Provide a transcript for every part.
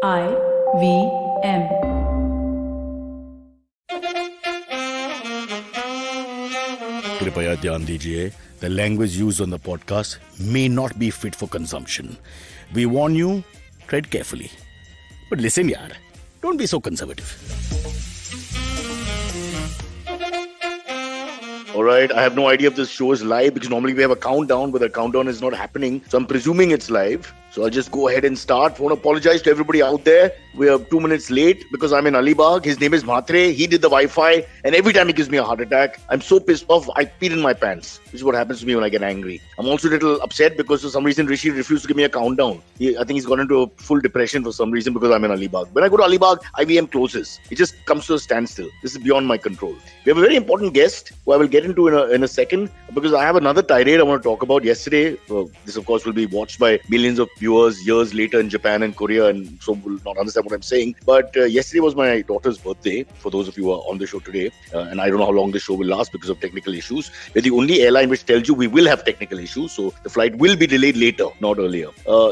IVM. कृपया ध्यान दीजिए, the language used on the podcast may not be fit for consumption. We warn you, tread carefully. But listen yaar, don't be so conservative. Alright, I have no idea if this show is live because normally we have a countdown, but the countdown is not happening. So I'm presuming it's live. So I'll just go ahead and start. I want to apologize to everybody out there. We are 2 minutes late because I'm in Alibag. His name is Mhatre. He did the Wi-Fi, and every time he gives me a heart attack. I'm so pissed off, I peed in my pants. This is what happens to me when I get angry. I'm also a little upset because for some reason Rishi refused to give me a countdown. I think he's gone into a full depression for some reason because I'm in Alibag. When I go to Alibag, IVM closes. It just comes to a standstill. This is beyond my control. We have a very important guest who I will get into in a second because I have another tirade I want to talk about. Yesterday, this of course will be watched by millions of viewers years later in Japan and Korea, and so will not understand what I'm saying. But yesterday was my daughter's birthday, for those of you who are on the show today. And I don't know how long the show will last because of technical issues. We're the only airline which tells you we will have technical issues, so the flight will be delayed later, not earlier.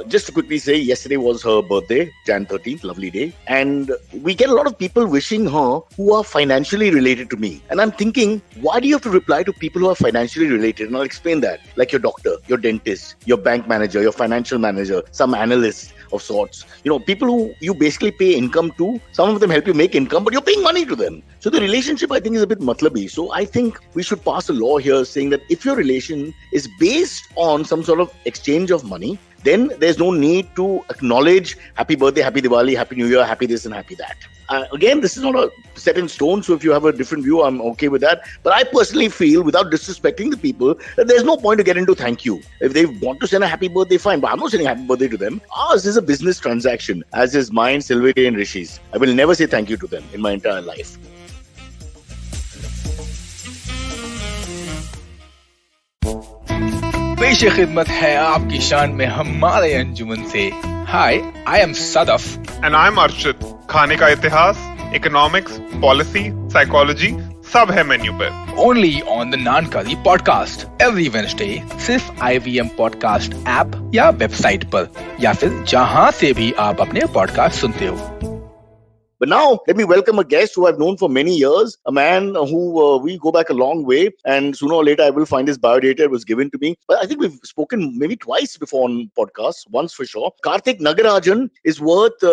Just to quickly say, yesterday was her birthday, Jan 13th, lovely day. And we get a lot of people wishing her who are financially related to me. And I'm thinking, why do you have to reply to people who are financially related? And I'll explain that. Like your doctor, your dentist, your bank manager, your financial manager, some analyst of sorts. You know, people who you basically pay income to. Some of them help you make income, but you're paying money to them. So the relationship, I think, is a bit matlabi. So I think we should pass a law here saying that if your relation is based on some sort of exchange of money, then there's no need to acknowledge happy birthday, happy Diwali, happy New Year, happy this and happy that. Again, this is not a set in stone, so if you have a different view, I'm okay with that. But I personally feel, without disrespecting the people, that there's no point to get into thank you. If they want to send a happy birthday, fine, but I'm not sending a happy birthday to them. Ours is a business transaction, as is mine, Silveri and Rishi's. I will never say thank you to them in my entire life. पेश खिदमत है आपकी शान में हमारे अंजुमन से. Hi, I am Sadaf and I am Arshid. खाने का इतिहास, इकोनॉमिक्स, पॉलिसी, साइकोलॉजी सब है मेन्यू पे. Only on the नानकारी podcast every Wednesday, सिर्फ IVM पॉडकास्ट ऐप या वेबसाइट पर, या फिर जहां से भी आप अपने पॉडकास्ट सुनते हो. But now, let me welcome a guest who I've known for many years, a man who we go back a long way, and sooner or later I will find his biodata. It was given to me. But I think we've spoken maybe twice before on podcasts, once for sure. Karthik Nagarajan is worth,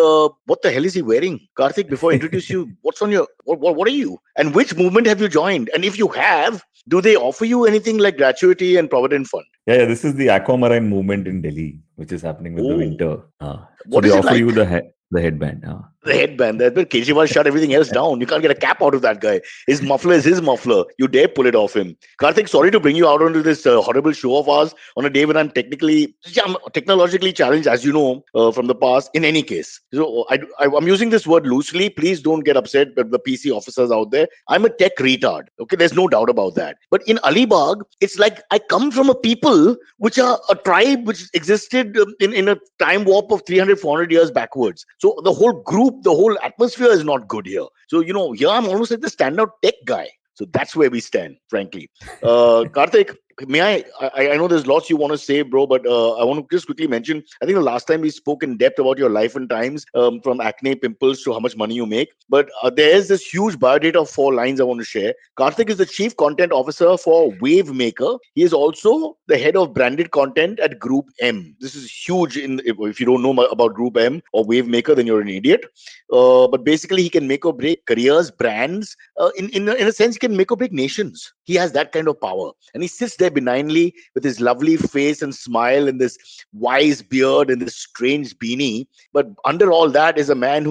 what the hell is he wearing? Karthik, before I introduce you, what's on your, what are you? And which movement have you joined? And if you have, do they offer you anything like gratuity and provident fund? Yeah, this is the Aquamarine movement in Delhi, which is happening with the winter. So what they is it offer like? you the headband. The headband. That but Kejriwal shut everything else down. You can't get a cap out of that guy. His muffler is his muffler. You dare pull it off him. Karthik, sorry to bring you out onto this horrible show of ours on a day when I'm technologically challenged, as you know, from the past. In any case, so I'm using this word loosely. Please don't get upset, but the PC officers out there, I'm a tech retard. Okay, there's no doubt about that. But in Alibag, it's like I come from a people which are a tribe which existed in a time warp of 300, 400 years backwards. So the whole group, the whole atmosphere is not good here. So, you know, here I'm almost like the standout tech guy. So that's where we stand, frankly. Karthik, may I know there's lots you want to say, bro, but I want to just quickly mention, I think the last time we spoke in depth about your life and times, from acne, pimples to how much money you make. But there's this huge biodata of 4 lines I want to share. Karthik is the Chief Content Officer for Wavemaker. He is also the head of branded content at Group M. This is huge. If you don't know about Group M or Wavemaker, then you're an idiot. But basically, he can make or break careers, brands. In a sense, he can make or break nations. He has that kind of power. And he sits there benignly with his lovely face and smile and this wise beard and this strange beanie. But under all that is a man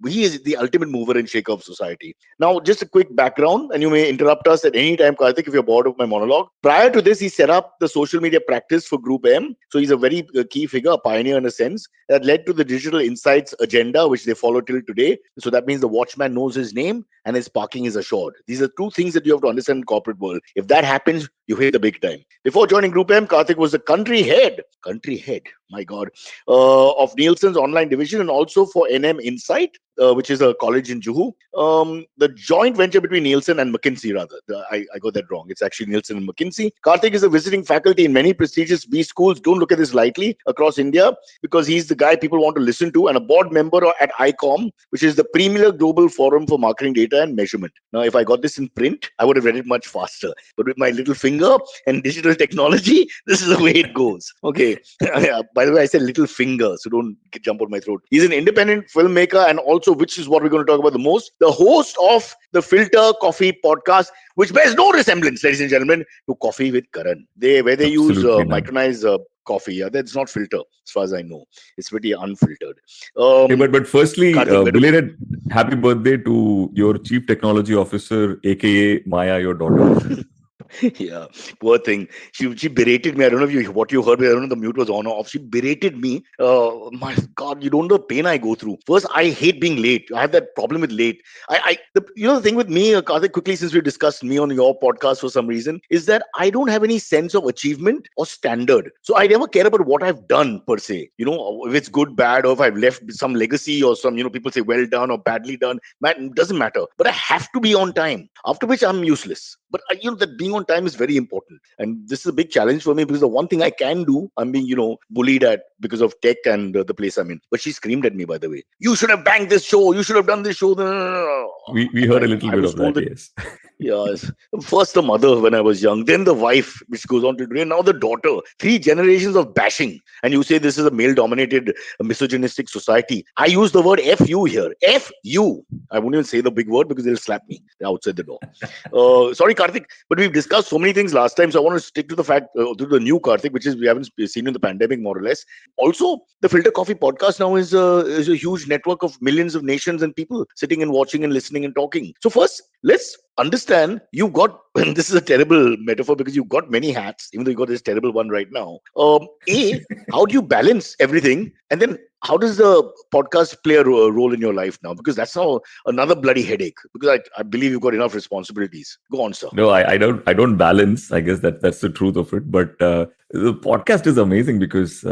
he is the ultimate mover and shaker of society. Now, just a quick background, and you may interrupt us at any time, Karthik, if you're bored of my monologue. Prior to this, he set up the social media practice for Group M. So he's a very key figure, a pioneer in a sense, that led to the digital insights agenda, which they follow till today. So that means the watchman knows his name and his parking is assured. These are 2 things that you have to understand in corporate world. If that happens, you hit the big time. Before joining Group M, Karthik was the country head, my God, of Nielsen's online division and also for NM Insight, which is a college in Juhu. The joint venture between Nielsen and McKinsey, rather. I got that wrong. It's actually Nielsen and McKinsey. Karthik is a visiting faculty in many prestigious B schools. Don't look at this lightly across India because he's the guy people want to listen to and a board member at ICOM, which is the premier global forum for marketing data and measurement. Now, if I got this in print, I would have read it much faster. But with my little finger and digital technology, this is the way it goes. Okay. By the way, I said little finger, so don't jump on my throat. He's an independent filmmaker and also, which is what we're going to talk about the most, the host of the Filter Coffee podcast, which bears no resemblance, ladies and gentlemen, to Coffee with Karan. Where they use micronized coffee. Yeah, that's not filter, as far as I know. It's pretty unfiltered. But firstly, belated happy birthday to your Chief Technology Officer, aka Maya, your daughter. Yeah, poor thing. She berated me. I don't know what you heard, but I don't know if the mute was on or off. She berated me. My God, you don't know the pain I go through. First, I hate being late. I have that problem with late. The thing with me, Karthik, quickly, since we discussed me on your podcast for some reason, is that I don't have any sense of achievement or standard. So I never care about what I've done per se. If it's good, bad, or if I've left some legacy or some, people say well done or badly done. Man, doesn't matter. But I have to be on time. After which I'm useless. But that being on time is very important, and this is a big challenge for me because the one thing I can do, I'm being bullied at because of tech and the place I'm in. But she screamed at me, by the way. You should have banked this show. You should have done this show. We heard a little bit of that. Yes. Yes. First the mother when I was young, then the wife, which goes on to today, now the daughter. 3 generations of bashing, and you say this is a male-dominated, misogynistic society. I use the word "fu" here. F-U. I won't even say the big word because they'll slap me outside the door. Sorry, Karthik, but we've discussed so many things last time, so I want to stick to the fact, to the new Karthik, which is we haven't seen in the pandemic, more or less. Also, the Filter Coffee podcast now is a huge network of millions of nations and people sitting and watching and listening and talking. So first, let's understand you've got, and this is a terrible metaphor because you've got many hats, even though you've got this terrible one right now. How do you balance everything? And then how does the podcast play a role in your life now? Because that's now another bloody headache. Because I believe you've got enough responsibilities. Go on, sir. No, I don't balance. I guess that's the truth of it. But the podcast is amazing because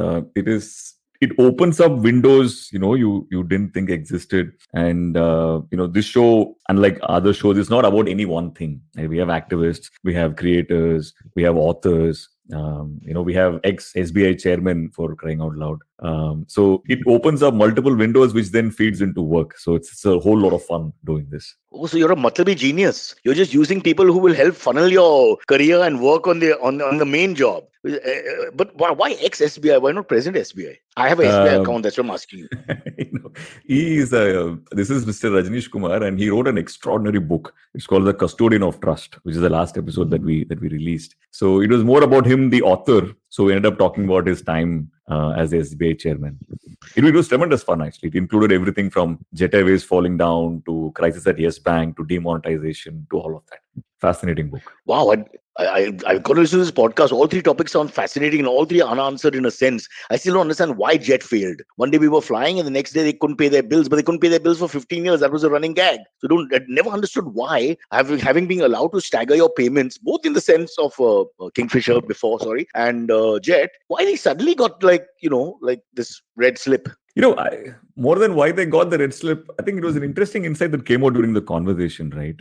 it opens up windows you didn't think existed, and this show, unlike other shows, is not about any one thing. We have activists, we have creators, we have authors, we have ex-SBI chairman, for crying out loud. So it opens up multiple windows, which then feeds into work. So it's a whole lot of fun doing this. Oh, so you're a matlabi genius. You're just using people who will help funnel your career and work on the main job. But why ex-SBI? Why not present SBI? I have an SBI account. That's what I'm asking you. This is Mr. Rajneesh Kumar, and he wrote an extraordinary book. It's called The Custodian of Trust, which is the last episode that we released. So it was more about him, the author. So we ended up talking about his time as the SBI chairman. It was tremendous fun, actually. It included everything from Jet Airways falling down to crisis at Yes Bank to demonetization to all of that. Fascinating book. Wow, I've got to listen to this podcast. All 3 topics sound fascinating and all 3 unanswered in a sense. I still don't understand why Jet failed. One day we were flying and the next day they couldn't pay their bills, but they couldn't pay their bills for 15 years. That was a running gag. So I never understood why, having been allowed to stagger your payments, both in the sense of Kingfisher before, and Jet, why they suddenly got like this red slip. More than why they got the red slip, I think it was an interesting insight that came out during the conversation, right?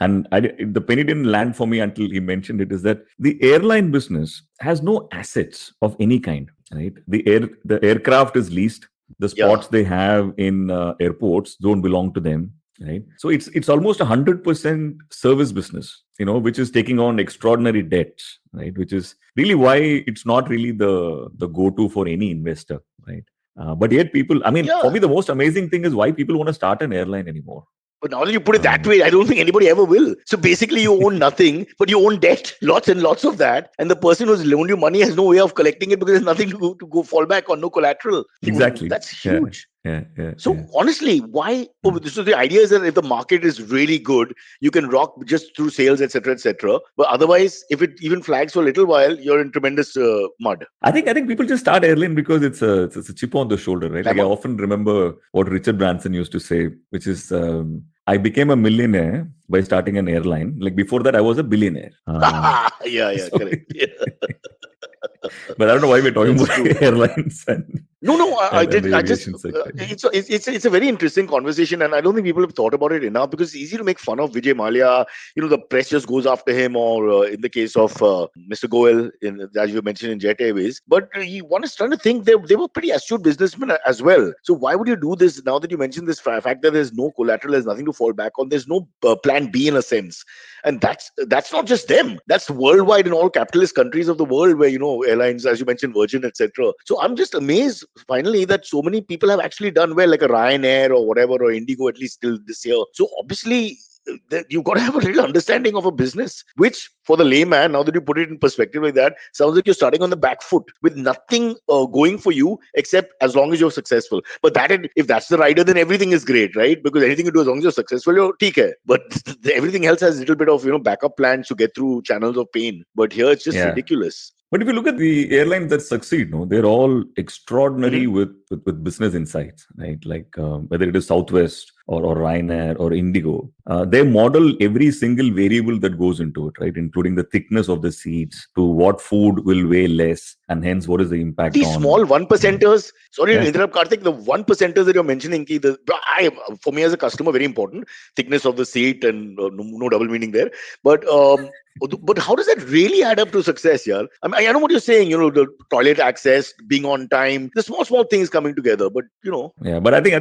The penny didn't land for me until he mentioned it, is that the airline business has no assets of any kind, right? The aircraft is leased. The spots they have in airports don't belong to them, right? So it's almost 100% service business, which is taking on extraordinary debts, right? Which is really why it's not really the go-to for any investor, right? But yet people, for me, the most amazing thing is why people want to start an airline anymore. But now that you put it that way, I don't think anybody ever will. So basically you own nothing, but you own debt, lots and lots of that. And the person who's loaned you money has no way of collecting it because there's nothing to go fall back on, no collateral. Exactly. That's huge. Yeah. So honestly, why? So the idea is that if the market is really good, you can rock just through sales, etc., etc. But otherwise, if it even flags for a little while, you're in tremendous mud. I think people just start airline because it's a chip on the shoulder, right? Like I often remember what Richard Branson used to say, which is I became a millionaire by starting an airline. Like before that, I was a billionaire. Yeah, So- correct. Yeah. but I don't know why we're talking That's about true. airlines No, I and did. the I just, aviation sector. it's a very interesting conversation, and I don't think people have thought about it enough because it's easy to make fun of Vijay Mallya. The press just goes after him, or in the case of Mr. Goel, as you mentioned in Jet Airways. But one is trying to think they were pretty astute businessmen as well. So why would you do this now that you mentioned this fact that there's no collateral, there's nothing to fall back on, there's no plan B in a sense, and that's not just them. That's worldwide in all capitalist countries of the world where airlines, as you mentioned, Virgin, etc. So I'm just amazed finally that so many people have actually done well, like a Ryanair or whatever, or Indigo at least till this year. So obviously you've got to have a little understanding of a business, which for the layman, now that you put it in perspective like that, sounds like you're starting on the back foot with nothing going for you except as long as you're successful. But if that's the rider, then everything is great, right? Because anything you do as long as you're successful, you're okay. But everything else has a little bit of backup plans to get through channels of pain. But here it's just Yeah. ridiculous. But if you look at the airlines that succeed, no, they're all extraordinary Mhm. with business insights, right? Like whether it is Southwest or Ryanair or Indigo, they model every single variable that goes into it, right? Including the thickness of the seats, to what food will weigh less, and hence what is the impact These on. small 1%ers, sorry to Yeah. interrupt, Karthik, the 1%ers that you're mentioning, for me as a customer, very important, thickness of the seat and no double meaning there. But how does that really add up to success, yeah? I know what you're saying, the toilet access, being on time, the small things coming together, but Yeah, but I think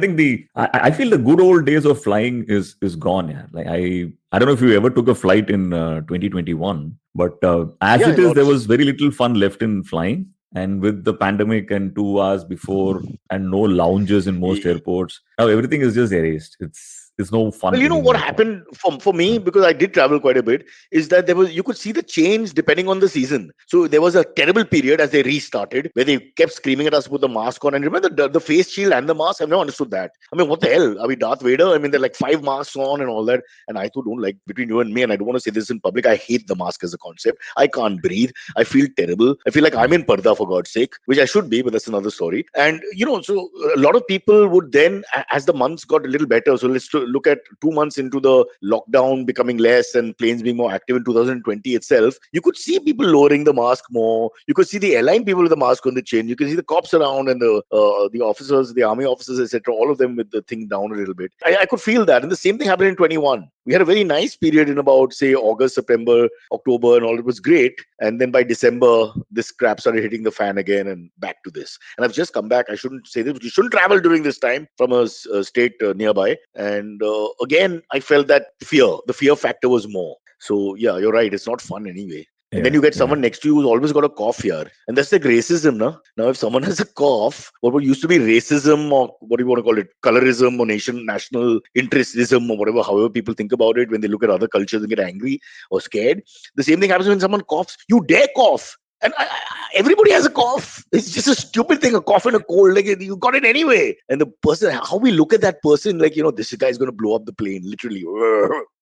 I feel the good old days of flying is gone. Yeah, like I don't know if you ever took a flight in 2021, but as Yeah, it is, lots. there was very little fun left in flying. And with the pandemic and 2 hours before and no lounges in most airports, now everything is just erased. It's no fun Well, anymore what at all. happened for me, because I did travel quite a bit, is that you could see the change depending on the season. So there was a terrible period as they restarted where they kept screaming at us with the mask on. And remember the face shield and the mask? I've never understood that. I mean, what the hell? Are we Darth Vader? I mean, they're like 5 masks on and all that. And I too don't like, between you and me, and I don't want to say this in public, I hate the mask as a concept. I can't breathe. I feel terrible. I feel like I'm in Parda, for God's sake, which I should be, but that's another story. And, so a lot of people would then, as the months got a little better, so let's look at 2 months into the lockdown becoming less and planes being more active in 2020 itself, you could see people lowering the mask more. You could see the airline people with the mask on the chin. You can see the cops around and the officers, the army officers, etc. All of them with the thing down a little bit. I could feel that. And the same thing happened in 21. We had a very nice period in about, say, August, September, October, and all. It was great. And then by December, this crap started hitting the fan again and back to this. And I've just come back. I shouldn't say this. You shouldn't travel during this time from a state nearby. And again, I felt that the fear factor was more. So yeah, you're right. It's not fun anyway. And then you get someone next to you who's always got a cough here. And that's like racism, no? Now, if someone has a cough, what used to be racism, or what do you want to call it? Colorism or national interestism, or whatever, however people think about it when they look at other cultures and get angry or scared. The same thing happens when someone coughs. You dare cough. And everybody has a cough. It's just a stupid thing, a cough and a cold. Like, you got it anyway. And the person, how we look at that person, like, this guy's going to blow up the plane. Literally,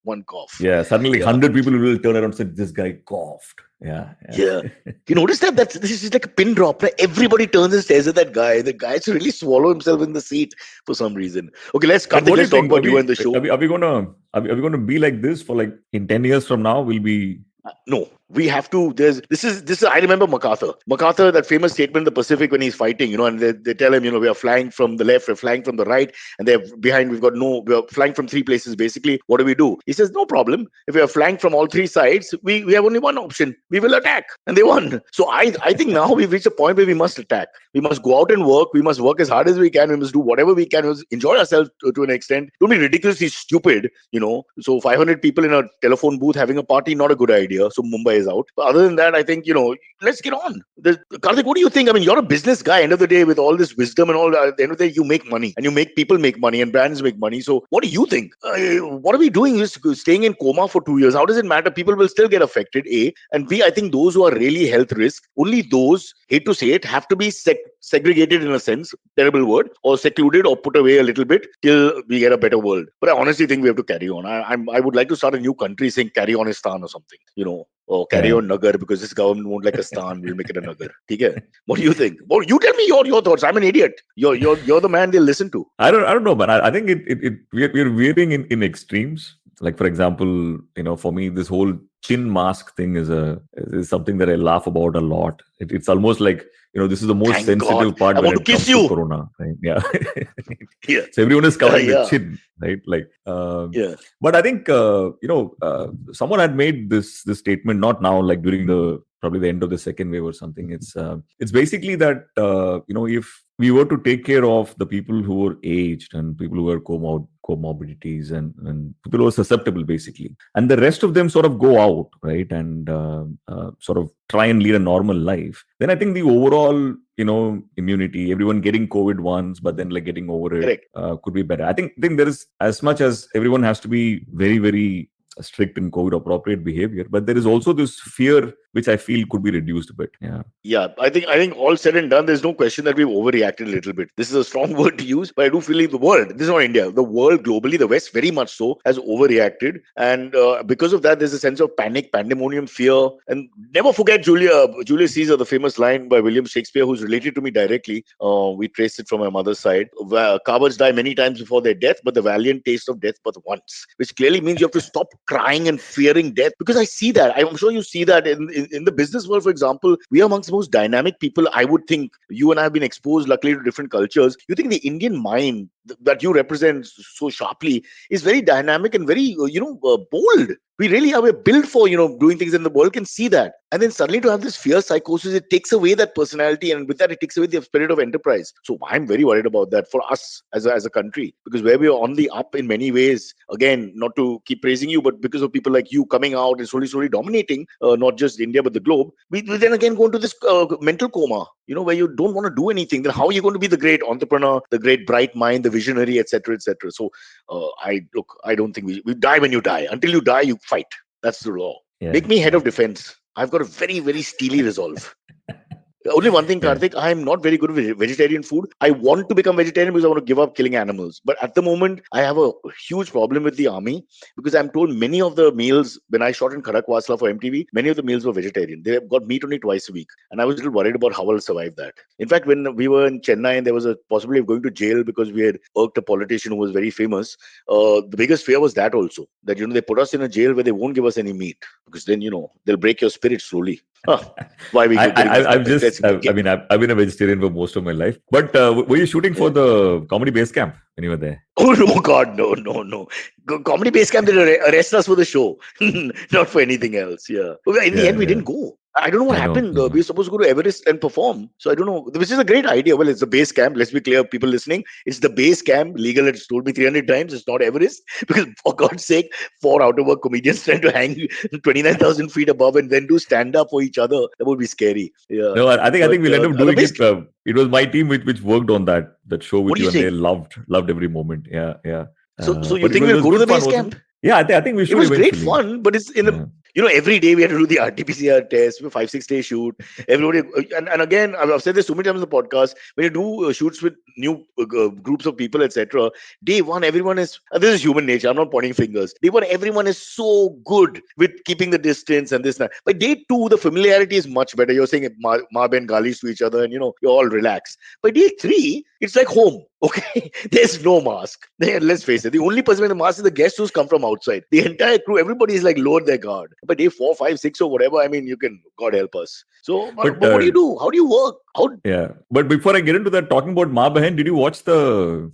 one cough. Yeah, suddenly 100 people will turn around and say, this guy coughed. Yeah. You notice that this is like a pin drop. Right? Everybody turns and stares at that guy. The guy should really swallow himself in the seat for some reason. Okay, let's talk about you and the show. Are we gonna be like this for like in 10 years from now? We'll be no, we have to. This is. I remember MacArthur, that famous statement in the Pacific when he's fighting, and they tell him, we are flying from the left, we're flying from the right, and they're behind. We're flying from 3 places. Basically, what do? He says, no problem. If we are flying from all 3 sides, we have only one option. We will attack, and they won. So I think now we've reached a point where we must attack. We must go out and work. We must work as hard as we can. We must do whatever we can. We must enjoy ourselves to an extent. Don't be ridiculously stupid. So 500 people in a telephone booth having a party, not a good idea. So Mumbai is out. But other than that, I think, let's get on. Karthik, what do you think? I mean, you're a business guy. End of the day, with all this wisdom and all, at the end of the day, you make money and you make people make money and brands make money. So what do you think? What are we doing? Just staying in coma for 2 years. How does it matter? People will still get affected. A. And B, I think those who are really health risk, only those, hate to say it, have to be segregated in a sense, terrible word, or secluded or put away a little bit till we get a better world. But I honestly think we have to carry on. I would like to start a new country saying Carry Onistan or something, Oh, carry Yeah. on Nagar because this government won't like a stan. We'll make it a Nagar. Okay? What do you think? Well, you tell me your thoughts. I'm an idiot. You're the man they'll listen to. I don't know, but I think we're veering in extremes. Like for example, for me, this whole chin mask thing is something that I laugh about a lot. It's almost like this is the most Thank sensitive God. part I when want to it kiss comes to you. Corona, right? Yeah. Yeah. So everyone is covering the Yeah. chin, right? Like, Yeah. but I think someone had made this statement not now, like during probably the end of the second wave or something. It's basically that if we were to take care of the people who were aged and people who were comorbidities and people who are susceptible, basically, and the rest of them sort of go out, right, and sort of try and lead a normal life, then I think the overall immunity, everyone getting COVID once but then like getting over it, Correct. could be better. I think there is, as much as everyone has to be very, very strict in COVID appropriate behavior, but there is also this fear which I feel could be reduced a bit. Yeah, I think all said and done, there's no question that we've overreacted a little bit. This is a strong word to use, but I do feel the world, this is not India, the world globally, the West very much so, has overreacted. And because of that, there's a sense of panic, pandemonium, fear. And never forget Julius Caesar, the famous line by William Shakespeare, who's related to me directly. We traced it from my mother's side. Cowards die many times before their death, but the valiant taste of death but once. Which clearly means you have to stop crying and fearing death. Because I see that. I'm sure you see that in the business world, for example. We are amongst the most dynamic people. I would think you and I have been exposed, luckily, to different cultures. You think the Indian mind that you represent so sharply is very dynamic and very, bold. We really are. We're built for, doing things, and the world can see that. And then suddenly to have this fear psychosis, it takes away that personality, and with that, it takes away the spirit of enterprise. So I'm very worried about that for us as a country, because where we are on the up in many ways, again, not to keep praising you, but because of people like you coming out and slowly dominating, not just India, but the globe, we then again go into this mental coma, where you don't want to do anything. Then how are you going to be the great entrepreneur, the great bright mind, the visionary, etc., etc.? So I don't think we die when you die. Until you die, you fight. That's the law. Yeah. Make me head of defense. I've got a very, very steely resolve. Only one thing, Karthik, I'm not very good with vegetarian food. I want to become vegetarian because I want to give up killing animals. But at the moment, I have a huge problem with the army, because I'm told many of the meals, when I shot in Khadakwasla for MTV, many of the meals were vegetarian. They got meat only twice a week. And I was a little worried about how I'll survive that. In fact, when we were in Chennai and there was a possibility of going to jail because we had irked a politician who was very famous, the biggest fear was that also. That, they put us in a jail where they won't give us any meat. Because then, they'll break your spirit slowly. Why we I've been a vegetarian for most of my life. But were you shooting for the Comedy Base Camp when you were there? Oh no, God, no. Comedy Base Camp did arrest us for the show, not for anything else. Yeah. In the end, we didn't go. I don't know what happened. We were supposed to go to Everest and perform. So I don't know. Which is a great idea. Well, it's the base camp. Let's be clear, people listening. It's the base camp. Legal has told me 300 times. It's not Everest. Because for God's sake, 4 out-of-work comedians trying to hang 29,000 feet above and then do stand-up for each other. That would be scary. Yeah. No, I think we'll end up doing it. It was my team which worked on that show with you, and they loved every moment. Yeah. So you think we'll go to the base camp? Yeah, I think we should. It was eventually. Great fun, but it's in every day we had to do the RT-PCR test, 5-6 day shoot. Everybody, and again, I've said this so many times in the podcast. When you do shoots with new groups of people, etc., day one, everyone is. This is human nature. I'm not pointing fingers. Day one, everyone is so good with keeping the distance and this and that. By day two, the familiarity is much better. You're saying Ma-Ben galis to each other, and you're all relaxed. By day three, it's like home. Okay, there's no mask. Let's face it. The only person with the mask is the guest who's come from outside. The entire crew, everybody is like lowered their guard. By day 4, 5, 6 or whatever, you can, God help us. So, but what do you do? How do you work? Yeah. But before I get into that, talking about Ma-Ben, did you watch the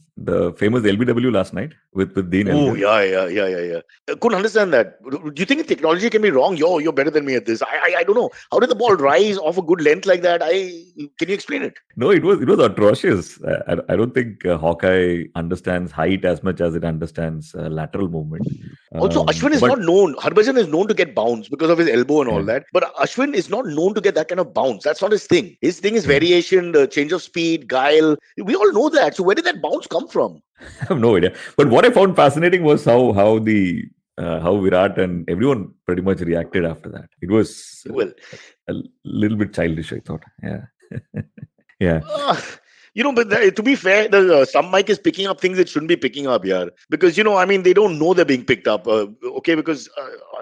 famous LBW last night with Dean? Oh, yeah. I couldn't understand that. Do you think technology can be wrong? You're better than me at this. I don't know. How did the ball rise off a good length like that? Can you explain it? No, it was atrocious. I don't think Hawkeye understands height as much as it understands lateral movement. Also, Ashwin is not known. Harbhajan is known to get bounce because of his elbow and all that. But Ashwin is not known to get that kind of bounce. That's not his thing. His thing is variation, the change of speed, guile. We all know that. So where did that bounce come from? I have no idea. But what I found fascinating was how Virat and everyone pretty much reacted after that. It was a little bit childish, I thought. Yeah. Yeah. But to be fair, some mic is picking up things it shouldn't be picking up here. Because, I mean, they don't know they're being picked up. Okay, because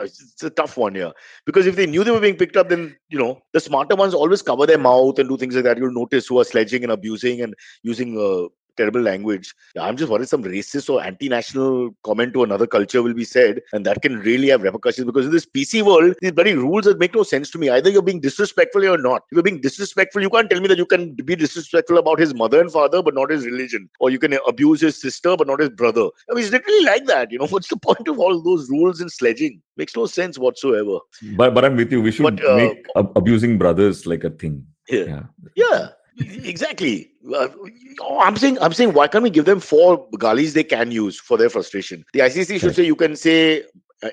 it's a tough one here. Because if they knew they were being picked up, then, the smarter ones always cover their mouth and do things like that. You'll notice who are sledging and abusing and using terrible language. I'm just worried some racist or anti-national comment to another culture will be said, and that can really have repercussions. Because in this PC world, these bloody rules that make no sense to me. Either you're being disrespectful or you're not. If you're being disrespectful, you can't tell me that you can be disrespectful about his mother and father, but not his religion, or you can abuse his sister, but not his brother. I mean, it's literally like that. What's the point of all those rules in sledging? Makes no sense whatsoever. But I'm with you. We should make abusing brothers like a thing. Yeah. Exactly. I'm saying, why can't we give them 4 galis they can use for their frustration? The ICC should say you can say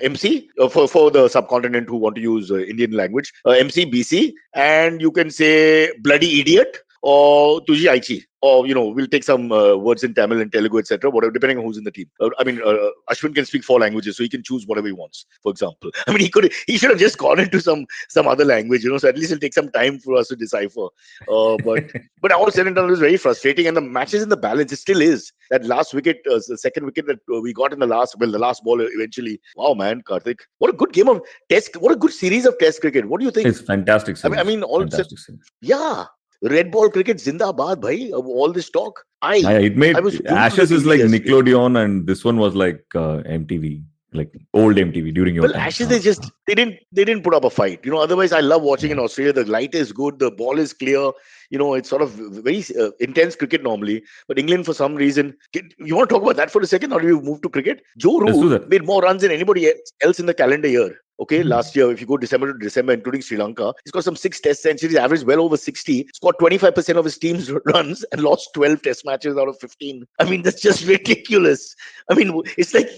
MC for the subcontinent who want to use Indian language, MC, BC, and you can say bloody idiot or tuji aichi. Or, we'll take some words in Tamil and Telugu, etc., whatever, depending on who's in the team. Ashwin can speak 4 languages, so he can choose whatever he wants, for example. I mean, he should have just gone into some other language, so at least it'll take some time for us to decipher. But all said and done, it was very frustrating, and the match is in the balance. It still is. That last wicket, the second wicket that we got in the last ball eventually. Wow, man, Karthik. What a good game of test. What a good series of test cricket. What do you think? It's fantastic series. I mean, all fantastic series. Yeah. Red ball cricket, zindabad, bhai. Of all this talk, it made Ashes is like Nickelodeon, and this one was like MTV, like old MTV during your time. Ashes, they didn't put up a fight. Otherwise, I love watching in Australia. The light is good, the ball is clear. It's sort of very intense cricket normally. But England, for some reason, you want to talk about that for a second, or do we move to cricket? Joe Root made more runs than anybody else in the calendar year. Okay, last year, if you go December to December, including Sri Lanka, he's got some 6 test centuries, averaged well over 60, scored 25% of his team's runs, and lost 12 test matches out of 15. I mean, that's just ridiculous. I mean, it's like,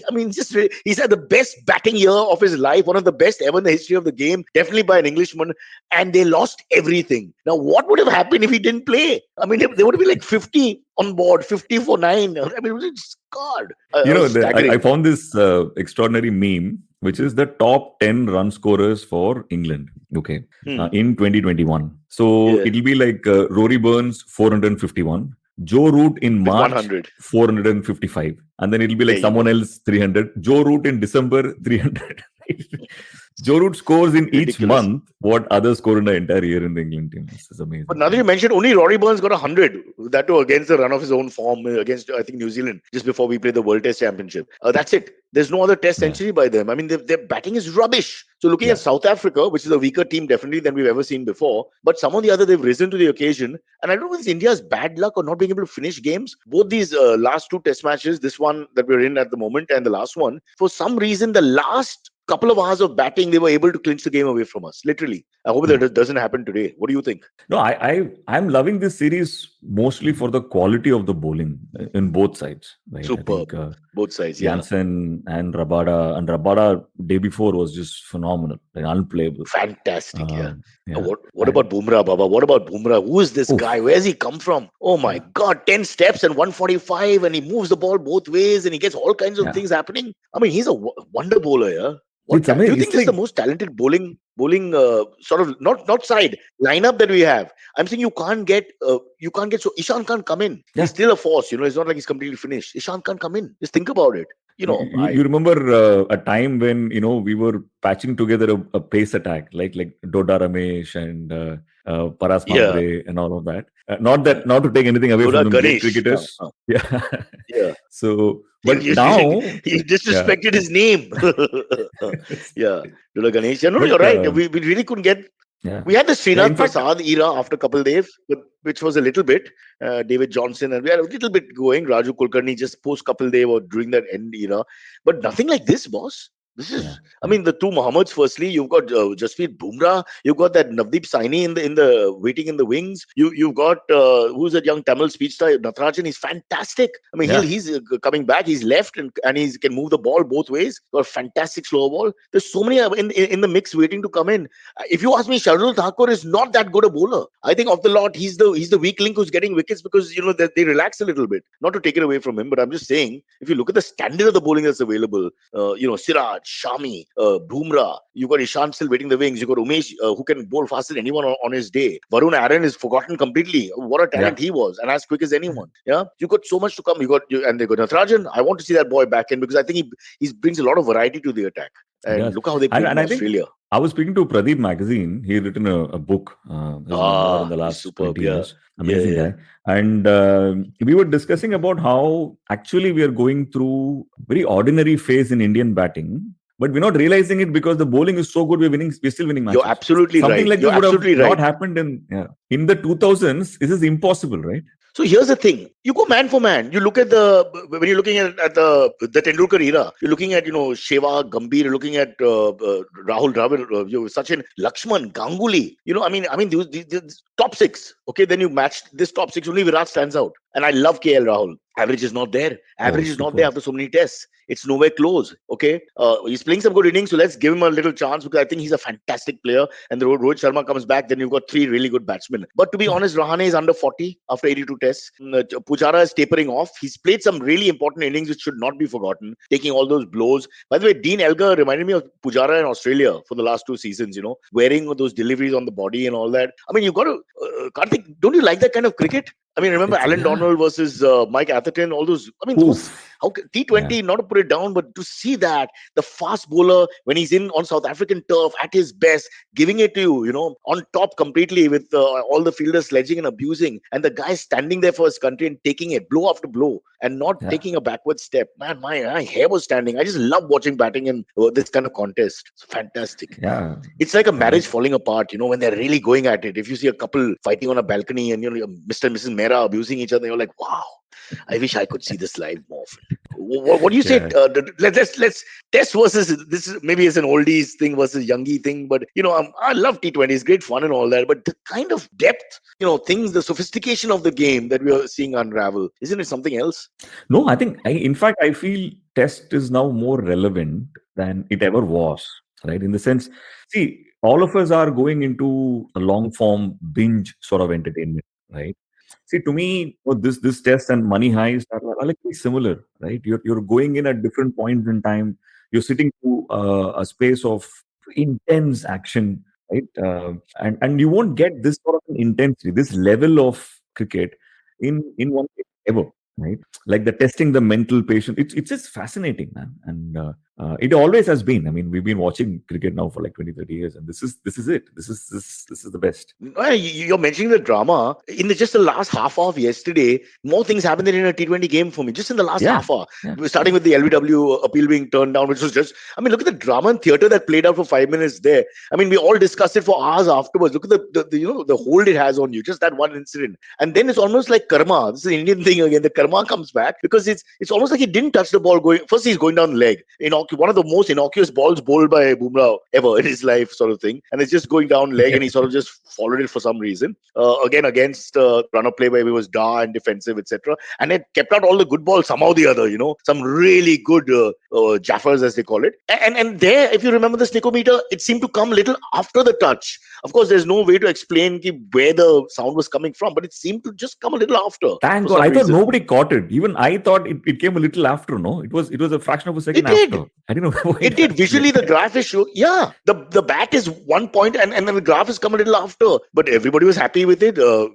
he's had the best batting year of his life, one of the best ever in the history of the game, definitely by an Englishman, and they lost everything. Now, what would have happened if he didn't play? I mean, they would have been like 50 on board, 50 for 9. I mean, it was just God. I found this extraordinary meme, which is the top 10 run scorers for England, in 2021. So it'll be like Rory Burns, 451. Joe Root in March, 100. 455. And then it'll be like someone else, 300. Joe Root in December, 300. Joe Root scores in each month what others score in the entire year in the England team. This is amazing. But now that you mentioned, only Rory Burns got 100. That too against the run of his own form against, I think, New Zealand, just before we played the World Test Championship. That's it. There's no other test century by them. I mean, their batting is rubbish. So looking at South Africa, which is a weaker team definitely than we've ever seen before, but some or the other, they've risen to the occasion. And I don't know if it's India's bad luck or not being able to finish games. Both these last 2 test matches, this one that we're in at the moment and the last one, for some reason, the last couple of hours of batting, they were able to clinch the game away from us. Literally. I hope that doesn't happen today. What do you think? No, I'm loving this series mostly for the quality of the bowling in both sides. Right? Superb. I think, both sides, Jansen and Rabada. And Rabada day before was just phenomenal, like unplayable. Fantastic, What about Bumrah, Baba? What about Bumrah? Who is this guy? Where's he come from? Oh my God, 10 steps and 145, and he moves the ball both ways, and he gets all kinds of things happening. I mean, he's a wonder bowler, Do you think this is the most talented bowling sort of not side lineup that we have? I'm saying you can't get so Ishan can't come in. He's still a force, it's not like he's completely finished. Ishan can't come in. Just think about it. You remember a time when we were patching together a pace attack like Doda Ramesh and Paras Mhatre and all of that. Not to take anything away from the great cricketers. So, but now he disrespected his name. Doda Ganesh. No, you're right. We really couldn't get. We had the Srinath Prasad era after Kapil Dev, which was a little bit David Johnson, and we had a little bit going. Raju Kulkarni just post Kapil Dev or during that end era, but nothing like this, boss. This is, I mean, the 2 Mohammeds. Firstly, you've got Jasprit Bumrah. You've got that Navdeep Saini in the waiting in the wings. You've got who's that young Tamil speech star Natarajan. He's fantastic. I mean, he's coming back. He's left and he can move the ball both ways. Got a fantastic slow ball. There's so many in the mix waiting to come in. If you ask me, Shardul Thakur is not that good a bowler. I think of the lot, he's the weak link who's getting wickets because they relax a little bit. Not to take it away from him, but I'm just saying if you look at the standard of the bowling that's available, Siraj, Shami, Bumrah. You got Ishant still waiting the wings. You got Umesh, who can bowl faster than anyone on his day. Varun Aaron is forgotten completely. What a talent he was, and as quick as anyone. Yeah, you got so much to come. And they got Natarajan. I want to see that boy back in because I think he brings a lot of variety to the attack. And look how they played in Australia. I was speaking to Pradeep Magazine. He had written a book, his memoir in the last superb, 20 years. Amazing guy. And we were discussing about how actually we are going through very ordinary phase in Indian batting. But we're not realizing it because the bowling is so good. We're still winning matches. You're absolutely Something right. like this would have not happened in the 2000s. This is impossible, right? So here's the thing: you go man for man. You look at when you're looking at the Tendulkar era. You're looking at Sehwag, Gambhir. You're looking at Rahul Dravid, Sachin, Lakshman, Ganguly. These top six. Okay, then you match this top six. Only Virat stands out, and I love KL Rahul. Average is not there. Average is not there after so many tests. It's nowhere close. Okay, he's playing some good innings, so let's give him a little chance because I think he's a fantastic player. And the Rohit Sharma comes back, then you've got three really good batsmen. But to be honest, Rahane is under 40 after 82 tests. Pujara is tapering off. He's played some really important innings which should not be forgotten, taking all those blows. By the way, Dean Elgar reminded me of Pujara in Australia for the last 2 seasons. Wearing those deliveries on the body and all that. I mean, you've got to, Karthik, don't you like that kind of cricket? I mean, remember Alan Donald versus Mike Atherton, all those. I mean, how T20, not to put it down, but to see that the fast bowler when he's on South African turf at his best, giving it to you, on top completely with all the fielders sledging and abusing, and the guy standing there for his country and taking it blow after blow and not taking a backward step. Man, my hair was standing. I just love watching batting in this kind of contest. It's fantastic. Yeah, it's like a marriage falling apart. When they're really going at it. If you see a couple fighting on a balcony and Mr. and Mrs. Mehra abusing each other, you're like, wow. I wish I could see this live more often. What do you say? Let's test versus this is maybe it's an oldies thing versus youngie thing, but I love T20. It's great fun and all that, but the kind of depth, things, the sophistication of the game that we are seeing unravel, isn't it something else? No, in fact, I feel test is now more relevant than it ever was. Right, in the sense, see, all of us are going into a long form binge sort of entertainment, right? See, to me, this test and money heist are like very similar, right? You're going in at different points in time. You're sitting through a space of intense action, right? And you won't get this sort of an intensity, this level of cricket in one game ever, right? Like the testing the mental patient. It's just fascinating, man. And it always has been. I mean, we've been watching cricket now for like 20-30 years, and this is it. This is the best. You're mentioning the drama in just the last half hour of yesterday. More things happened than in a T20 game for me. Just in the last half hour, starting with the LBW appeal being turned down, which was just. I mean, look at the drama and theatre that played out for 5 minutes there. I mean, we all discussed it for hours afterwards. Look at the hold it has on you. Just that one incident, and then it's almost like karma. This is an Indian thing again. The karma comes back because it's almost like he didn't touch the ball going. First, he's going down leg. One of the most innocuous balls bowled by Bumrah ever in his life, sort of thing. And it's just going down leg, and he sort of just followed it for some reason. Again, against run of play where he was and defensive, etc. And it kept out all the good balls somehow or the other, some really good jaffers, as they call it. And there, if you remember the snickometer, it seemed to come a little after the touch. Of course, there's no way to explain where the sound was coming from, but it seemed to just come a little after. Thank God. I thought nobody caught it. Even I thought it came a little after, no? It was a fraction of a second after. I didn't know. It did. Visually, the graph is showing. Yeah, the bat is 1 point, and then the graph has come a little after. But everybody was happy with it.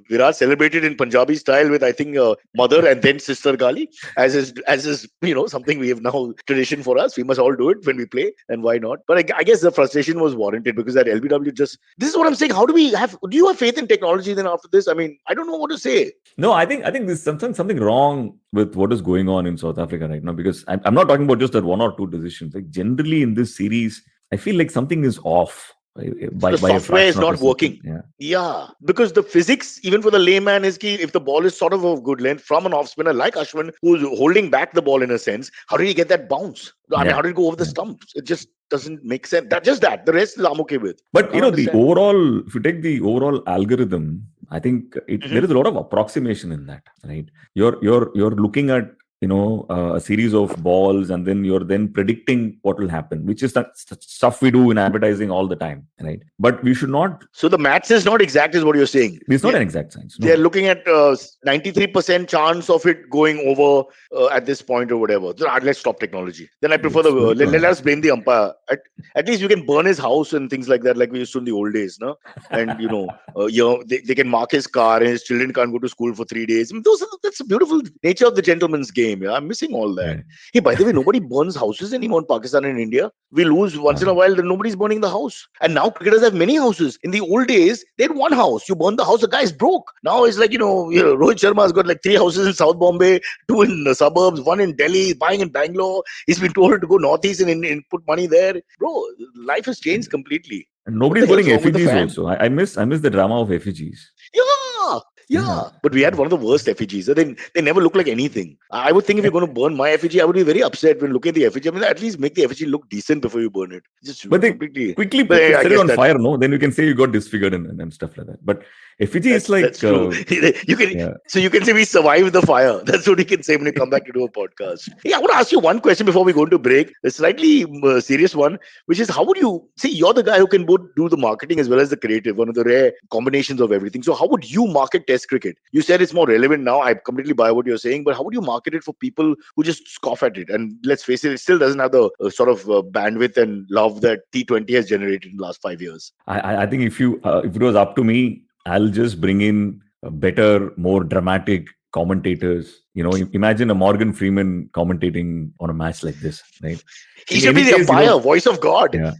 Virat celebrated in Punjabi style with, I think, mother and then sister Gali, as is something we have now tradition for us. We must all do it when we play, and why not? But I guess the frustration was warranted because that LBW this is what I'm saying. Do you have faith in technology then after this? I mean, I don't know what to say. No, I think there's something wrong with what is going on in South Africa right now, because I'm not talking about just that 1 or 2 decisions. Like generally in this series, I feel like something is off. The software is not working. Yeah, because the physics, even for the layman, is key. If the ball is sort of good length from an off spinner like Ashwin, who's holding back the ball in a sense, how did he get that bounce? I mean, how did it go over the stumps? It just doesn't make sense. The rest is I'm okay with. But the overall, if you take the overall algorithm, I think there is a lot of approximation in that, right? You're looking at a series of balls, and then you're then predicting what will happen, which is that stuff we do in advertising all the time, right? But we should not. So the maths is not exact, is what you're saying. It's not an exact science. No. They're looking at 93% chance of it going over at this point or whatever. So, let's stop technology. Then I prefer let us blame the umpire. At least you can burn his house and things like that, like we used to in the old days, no? And they can mark his car and his children can't go to school for 3 days. I mean, that's the beautiful nature of the gentleman's game. Yeah? I'm missing all that. Yeah. Hey, by the way, nobody burns houses anymore in Pakistan and India. We lose once in a while, then nobody's burning the house. And now cricketers have many houses. In the old days, they had one house. You burn the house, the guy's broke. Now it's like, Rohit Sharma's got like 3 houses in South Bombay, 2 in the suburbs, 1 in Delhi, buying in Bangalore. He's been told to go northeast and put money there. Bro, life has changed completely. And nobody's burning effigies also. I miss the drama of effigies. Yeah. But we had one of the worst effigies. They never look like anything. I would think if you're going to burn my effigy, I would be very upset when looking at the effigy. I mean, at least make the effigy look decent before you burn it. But they quickly set it on fire, no? Then you can say you got disfigured and stuff like that. But effigy is like... That's true. So you can say we survived the fire. That's what you can say when you come back to do a podcast. Hey, I want to ask you one question before we go into break. A slightly serious one, which is how would you... See, you're the guy who can both do the marketing as well as the creative, one of the rare combinations of everything. So how would you market Test cricket? You said it's more relevant now. I completely buy what you're saying, but how would you market it for people who just scoff at it? And let's face it still doesn't have the sort of bandwidth and love that T20 has generated in the last 5 years. I think if it was up to me, I'll just bring in better, more dramatic commentators. Imagine a Morgan Freeman commentating on a match like this, right? He should be the umpire, voice of God. Yeah.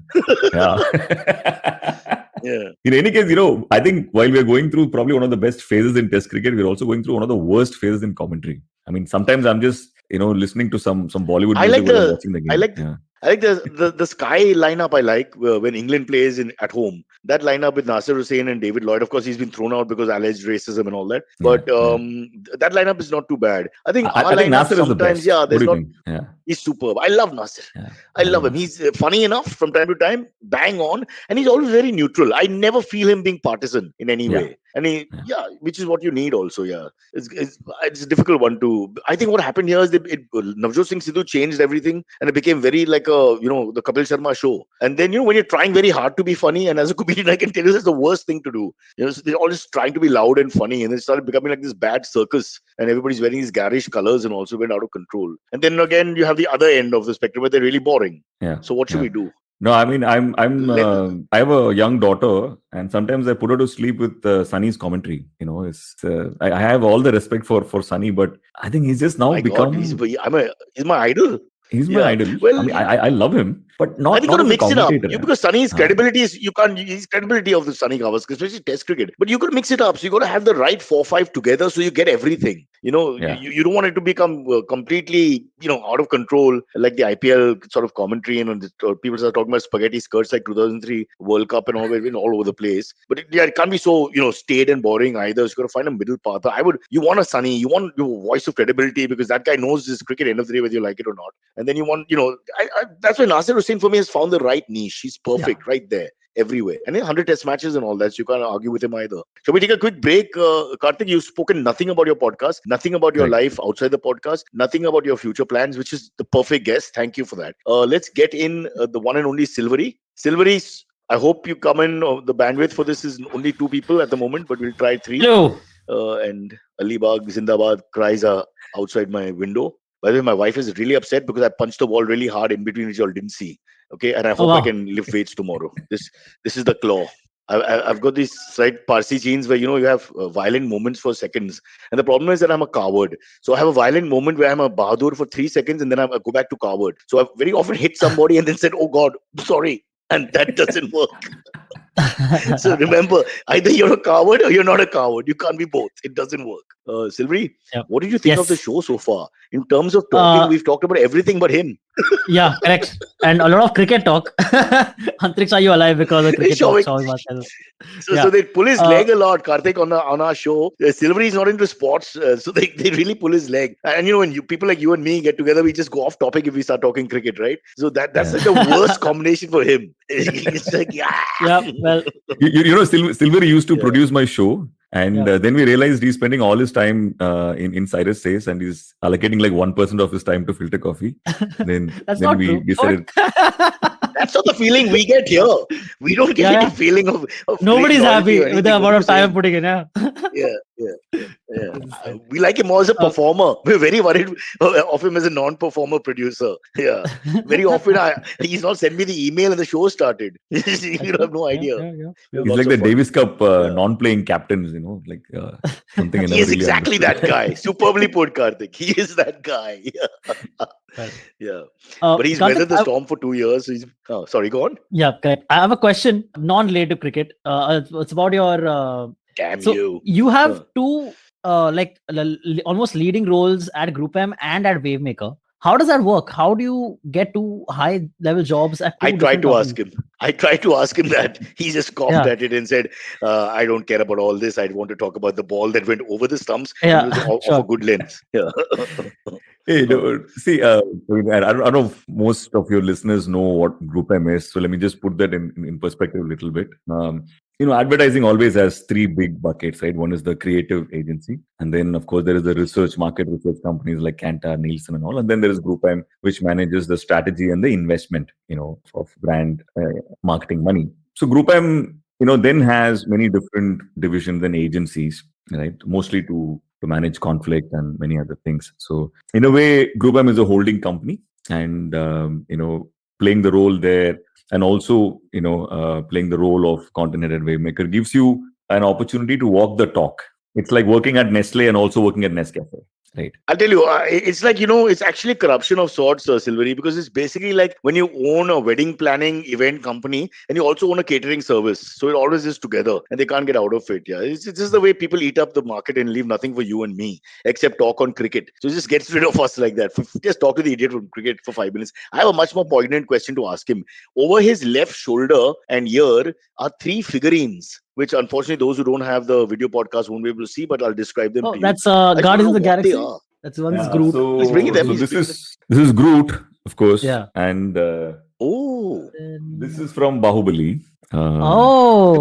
Yeah. In any case, I think while we're going through probably one of the best phases in Test cricket, we're also going through one of the worst phases in commentary. I mean, sometimes I'm just, listening to some Bollywood music while I'm watching the game. I like the Sky lineup. I like when England plays at home. That lineup with Nasir Hussain and David Lloyd. Of course, he's been thrown out because alleged racism and all that. But that lineup is not too bad. I think Nasir is the best. He's superb. I love Nasir. I love him. He's funny enough from time to time, bang on, and he's always very neutral. I never feel him being partisan in any way. And which is what you need also. It's a difficult one to. I think what happened here is Navjot Singh Sidhu changed everything, and it became very like the Kapil Sharma show. And then when you're trying very hard to be funny, and as a comedian I can tell you that's the worst thing to do. So they're all just trying to be loud and funny, and it started becoming like this bad circus, and everybody's wearing these garish colors and also went out of control. And then again you have the other end of the spectrum where they're really boring. So what should we do? No, I mean, I have a young daughter, and sometimes I put her to sleep with Sunny's commentary. I have all the respect for Sunny, but I think he's just now become. He's my idol. He's my idol. Well, I mean, I love him, but not. I think you got to mix it up. Because Sunny's credibility is his credibility of the Sunny Gavaskar, especially Test cricket. But you got to mix it up. So you got to have the right 4-5 together, so you get everything. You don't want it to become completely out of control like the IPL sort of commentary. People are talking about spaghetti skirts like 2003 World Cup and all over the place. But it can't be so staid and boring either. So you got to find a middle path. You want a Sunny, you want your voice of credibility because that guy knows his cricket end of the day whether you like it or not. And then you want, that's why Nasir Hussain for me has found the right niche. He's perfect right there, everywhere. And 100 test matches and all that, so you can't argue with him either. Shall we take a quick break? Karthik, you've spoken nothing about your podcast, nothing about your life outside the podcast, nothing about your future plans, which is the perfect guest. Thank you for that. Let's get in the one and only Silvery. Silvery, I hope you come in. The bandwidth for this is only 2 people at the moment, but we'll try 3. Hello. And Alibag, Zindabad cries are outside my window. By the way, my wife is really upset because I punched the wall really hard in between, which you all didn't see. Okay, and I hope I can lift weights tomorrow. This is the claw. I've got these slight Parsi genes where you have violent moments for seconds, and the problem is that I'm a coward. So I have a violent moment where I'm a Bahadur for 3 seconds, and then I go back to coward. So I've very often hit somebody and then said, "Oh God, sorry," and that doesn't work. So remember, either you're a coward or you're not a coward. You can't be both. It doesn't work. Silvery, what did you think of the show so far? In terms of talking, we've talked about everything but him. Yeah, correct. And a lot of cricket talk. Antrix, are you alive because of cricket talk? So they pull his leg a lot, Karthik, on our show. Silvery is not into sports, so they really pull his leg. And when people like you and me get together, we just go off topic if we start talking cricket, right? So that's like the worst combination for him. It's like, well, Silvery used to produce my show. And then we realized he's spending all his time in Cyrus Says, and he's allocating like 1% of his time to filter coffee. Then, That's then not we true. decided. That's not the feeling we get here. We don't get any feeling of Nobody's loyalty happy or with anything. the amount What of you time I'm saying? putting in. Yeah. Yeah. We like him more as a performer. We're very worried of him as a non-performer producer. Yeah. Very often, he's not sent me the email and the show started. You have no idea. Yeah. He's Lots like of the fun. Davis Cup non-playing captains, like something. I He never is really exactly understood. that guy. Superbly put, Karthik. He is that guy. Right. Yeah. But he's Karthik, weathered the storm for 2 years. So sorry, go on. Yeah, correct. I have a question, non-related to cricket. It's about your. Damn So you. you have two almost leading roles at Group M and at Wavemaker. How does that work? How do you get to high-level jobs at two I tried different to ask companies? him. I tried to ask him that. He just coughed Yeah. at it and said, I don't care about all this. I want to talk about the ball that went over the stumps. Yeah, And it was of sure. a good length. Yeah. Hey, see, I don't know if most of your listeners know what Group M is. So let me just put that in perspective a little bit. Advertising always has three big buckets, right? One is the creative agency. And then, of course, there is the market research companies like Kantar, Nielsen and all. And then there is Group M, which manages the strategy and the investment, of brand marketing money. So Group M, then has many different divisions and agencies, right? Mostly to manage conflict and many other things. So in a way, Group M is a holding company, and playing the role there, and also playing the role of content head at Wavemaker gives you an opportunity to walk the talk. It's like working at Nestle and also working at Nescafe. Right. I'll tell you, it's like, it's actually corruption of sorts, Silvery, because it's basically like when you own a wedding planning event company and you also own a catering service. So it always is together and they can't get out of it. Yeah. It's just the way people eat up the market and leave nothing for you and me except talk on cricket. So it just gets rid of us like that. Just talk to the idiot from cricket for 5 minutes. I have a much more poignant question to ask him. Over his left shoulder and ear are 3 figurines, which unfortunately those who don't have the video podcast won't be able to see, but I'll describe them to you. That's I just Guardians of the don't know what they Galaxy. are. That's one is Groot. So, He's bringing them. so He's this is Groot, of course. Yeah. And Oh, this is from Bahubali.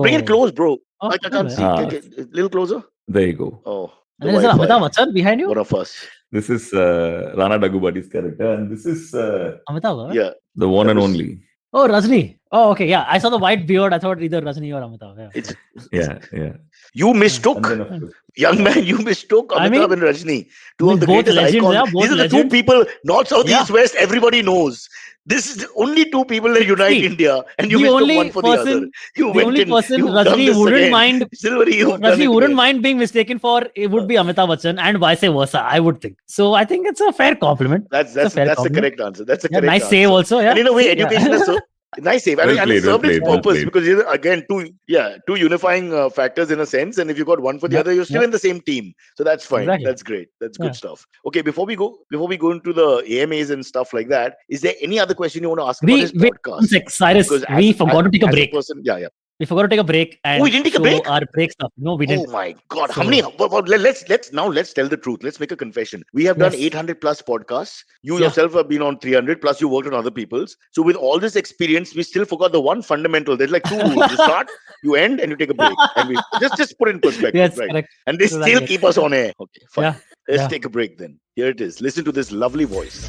bring it close, bro. Oh, I can't see. Ah. Get a little closer. There you go. Oh, And there's Amitabh Bachchan behind you. one of us. This is Rana Daggubati's character, and this is Amitabh, right? Yeah, the one That and was- only. Oh, Rajni. Oh, okay. Yeah, I saw the white beard. I thought either Rajni or Amitabh. Yeah. Yeah. you mistook, And then, of course, young man. You mistook I Amitabh mean, and Rajni, two of the both greatest legends, icons. yeah, both These are the two legends. people, north, south, Yeah. east, west. Everybody knows. This is the only two people that unite See, India, and you the mistook only one for the other. person, You the went only and person you've done Rajni this wouldn't again. mind. Silvery, you've done Rajni it wouldn't again. mind being mistaken for. It would be Amitabh Bachchan, and vice versa. I would think. So I think it's a fair compliment. That's a fair the compliment. correct answer. That's a Yeah, correct nice answer. save also. Yeah. And in a way, Yeah. education is so nice save. Well And it played, served its well purpose played. because again, two unifying factors in a sense. And if you got one for the Yeah, other, you're still yeah. in the same team. So that's fine. Exactly. That's great. That's good Yeah. stuff. Okay, before we go into the AMAs and stuff like that, is there any other question you want to ask about his One podcast? sec, Cyrus, Because we forgot to take a as break. person, yeah. We forgot to take a break and we didn't take a show break? our break stuff. No, we Oh didn't. my God! How So- many? Let's tell the truth. Let's make a confession. We have done Yes. 800 plus podcasts. You Yeah. yourself have been on 300 plus. You worked on other people's. So with all this experience, we still forgot the one fundamental. There's like 2 rules: you start, you end, and you take a break. And we just put it in perspective, Yes, right? correct. And they So still that's keep us on air. Okay, fine. Yeah, Let's yeah. take a break then. Here it is. Listen to this lovely voice.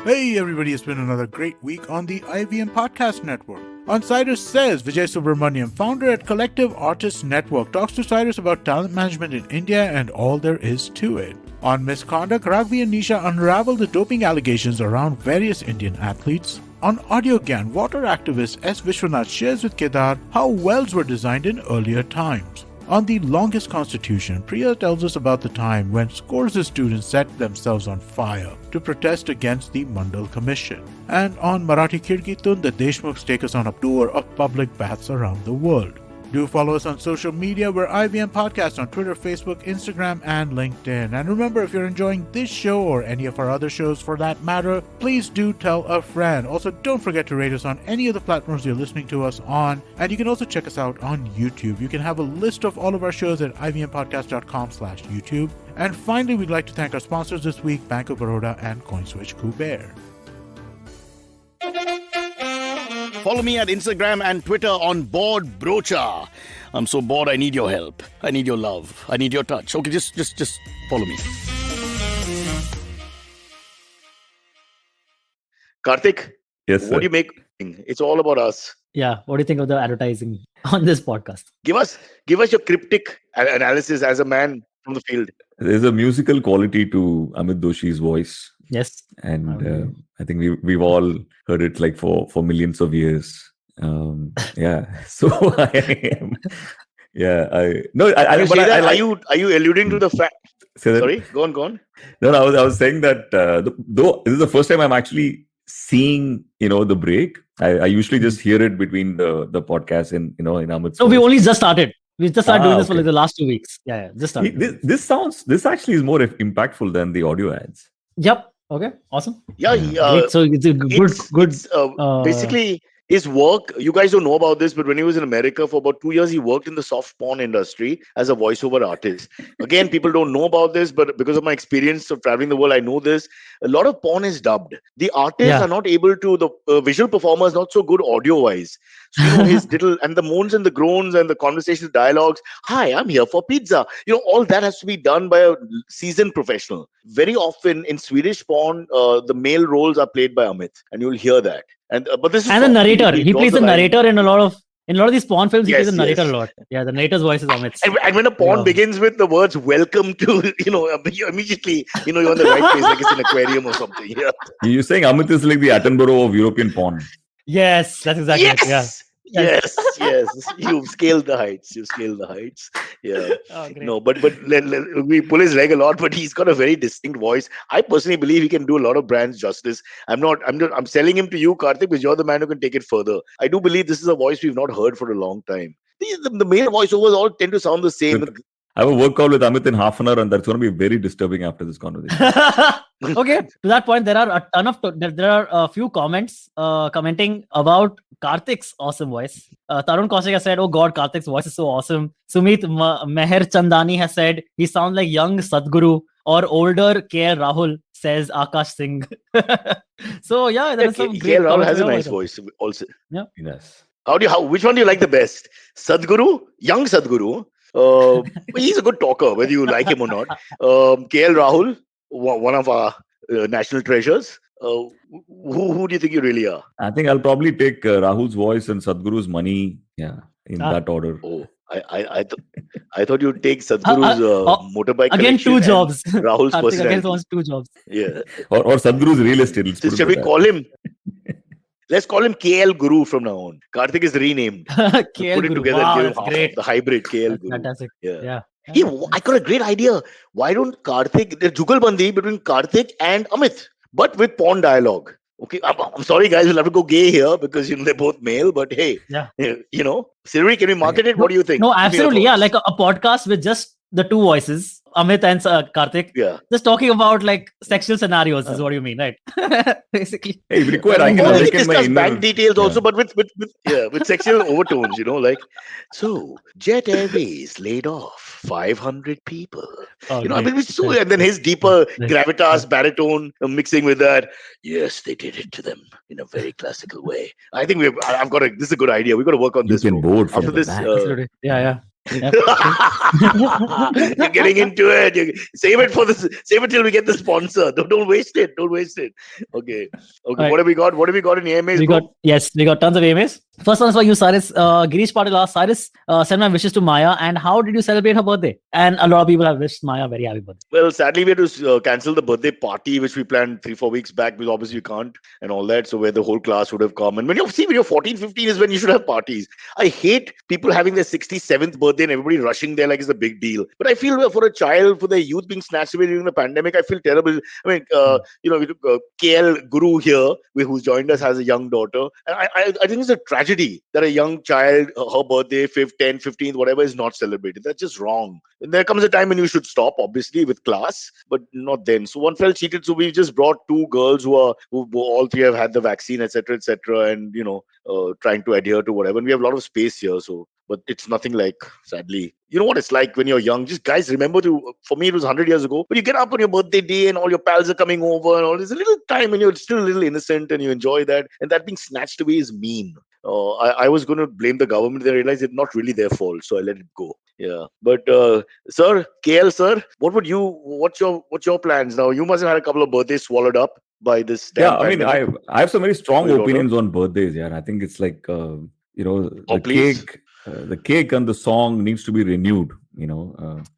Hey everybody, it's been another great week on the IVM Podcast Network. On Cyrus Says, Vijay Subramaniam, founder at Collective Artists Network, talks to Cyrus about talent management in India and all there is to it. On Misconduct, Raghavi and Nisha unravel the doping allegations around various Indian athletes. On Audio Gyan, water activist S. Vishwanath shares with Kedar how wells were designed in earlier times. On The Longest Constitution, Priya tells us about the time when scores of students set themselves on fire to protest against the Mandal Commission. And on Marathi Kirgitun, the Deshmukhs take us on a tour of public baths around the world. Do follow us on social media. We're IVM Podcast on Twitter, Facebook, Instagram, and LinkedIn. And remember, if you're enjoying this show or any of our other shows for that matter, please do tell a friend. Also, don't forget to rate us on any of the platforms you're listening to us on. And you can also check us out on YouTube. You can have a list of all of our shows at ivmpodcast.com/YouTube. And finally, we'd like to thank our sponsors this week, Bank of Baroda and CoinSwitch Kuber. Follow me at Instagram and Twitter on Bored Brocha. I'm so bored, I need your help. I need your love. I need your touch. Okay, just follow me. Karthik, Yes, sir. what do you make? It's all about us. Yeah. What do you think of the advertising on this podcast? Give us your cryptic analysis as a man from the field. There's a musical quality to Amit Doshi's voice, Yes. and Okay. I think we've all heard it like for millions of years. Yeah, so I am. Yeah, I no, I You but say I that? like. Are you alluding to the fact? Say that- Sorry, go on. No, I was saying that though this is the first time I'm actually seeing the break. I usually just hear it between the podcast in Amit's. So we voice. only just started. We just started doing this for okay. like the last 2 weeks. Yeah. Just started. This actually is more impactful than the audio ads. Yep. Okay. Awesome. Yeah, Great. So it's a good. it's, basically his work. You guys don't know about this, but when he was in America for about 2 years, he worked in the soft porn industry as a voiceover artist. Again, people don't know about this, but because of my experience of traveling the world, I know this. A lot of porn is dubbed. The artists Yeah. are not able to. The visual performer is not so good audio wise. So his little and the moans and the groans and the conversational dialogues. Hi, I'm here for pizza. All that has to be done by a seasoned professional. Very often in Swedish porn, the male roles are played by Amit, and you'll hear that. And but this is And the soft. narrator. He draws plays the line. narrator in a lot of these porn films. He Yes, plays the narrator yes. a lot. Yeah, the narrator's voice is Amit. And when a porn Yeah. begins with the words "welcome to," you immediately, you're on the right place, like it's an aquarium or something. Yeah. You're saying Amit is like the Attenborough of European porn. Yes, that's exactly it. Yeah. Yes. You've scaled the heights. Yeah. Oh, great. No, but we pull his leg a lot, but he's got a very distinct voice. I personally believe he can do a lot of brands justice. I'm selling him to you, Karthik, because you're the man who can take it further. I do believe this is a voice we've not heard for a long time. The male voiceovers all tend to sound the same. I have a work call with Amit in half an hour, and that's going to be very disturbing after this conversation. Okay, to that point, there are a few comments commenting about Karthik's awesome voice. Tarun Kaushik has said, "Oh God, Karthik's voice is so awesome." Sumit Meher Chandani has said, "He sounds like young Sadhguru or older KL Rahul," says Akash Singh. So yeah, there is some great KL Rahul comments has a about nice it. voice also. Yes. Which one do you like the best? Sadhguru, young Sadhguru. He's a good talker, whether you like him or not. KL Rahul, one of our national treasures. Who do you think you really are? I think I'll probably take Rahul's voice and Sadhguru's money. Yeah, in that order. Oh, I thought you'd take Sadhguru's motorbike Again, collection two and jobs. Rahul's Karthik again personality. wants 2 jobs. Yeah. Or Sadhguru's real estate. Let's put it Shall like we that. call him? Let's call him KL Guru from now on. Karthik is renamed. KL Put it Guru. together Wow, and give him that's half great. of the hybrid KL That's Guru. fantastic. Yeah. Yeah. Hey, I got a great idea. Why don't Karthik, there's Jugalbandi between Karthik and Amit, but with porn dialogue. Okay, I'm sorry, guys, we'll have to go gay here because they're both male. But hey, Yeah. Siri, can we market it? What do you think? No, Give me your absolutely. Yeah, thoughts. like a podcast with just the 2 voices, Amit and Karthik, Yeah. just talking about like sexual scenarios is what you mean, right? Basically. Hey, if required, I Oh, can Oh, we awaken can my discuss inner. bank details also, but with sexual overtones, like so Jet Airways laid off 500 people. Oh, I great. mean, it's so, Right. and then his deeper Right. gravitas baritone mixing with that. Yes, they did it to them in a very classical way. I think this is a good idea. We've got to work on You this. can bro. vote from After the this, back. Absolutely. Yeah. Yep. you're getting into it. Save it till we get the sponsor. Don't waste it. Okay. Right. What have we got? What have we got in AMAs? We bro? got tons of AMAs. First one is for you, Cyrus. Girish Patil asked, Cyrus, send my wishes to Maya. And how did you celebrate her birthday? And a lot of people have wished Maya a very happy birthday. Well, sadly, we had to cancel the birthday party, which we planned 3-4 weeks back, because obviously you can't and all that. So where the whole class would have come. And when you're 14, 15 is when you should have parties. I hate people having their 67th birthday and everybody rushing there like it's a big deal. But I feel for a child, for their youth being snatched away during the pandemic, I feel terrible. I mean, we took KL Guru here, who's joined us, has a young daughter. And I think it's a tragedy that a young child, her birthday, 5th, 10th, 15th, whatever, is not celebrated. That's just wrong. And there comes a time when you should stop, obviously, with class, but not then. So one felt cheated. So we just brought 2 girls who all 3 have had the vaccine, etc., and trying to adhere to whatever. And we have a lot of space here, so. But it's nothing like, sadly, you know what it's like when you're young. Just guys, remember for me, it was 100 years ago. But you get up on your birthday day and all your pals are coming over and all. There's a little time and you're still a little innocent and you enjoy that. And that being snatched away is mean. I was going to blame the government. Then I realized it's not really their fault, so I let it go. Yeah, but sir, KL sir, what's your plans now? You must have had a couple of birthdays swallowed up by this. Yeah, Damn I mean, pandemic. I have some very strong Your daughter? opinions on birthdays. Yeah, I think it's like Oh, the please. cake and the song needs to be renewed.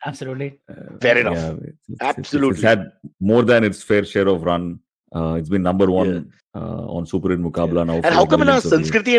Absolutely. Fair enough. Yeah, it's Absolutely. had more than its fair share of run. It's been number one Yeah. on Super Hit Mukabla now. And for how come in our millions of years. Sanskriti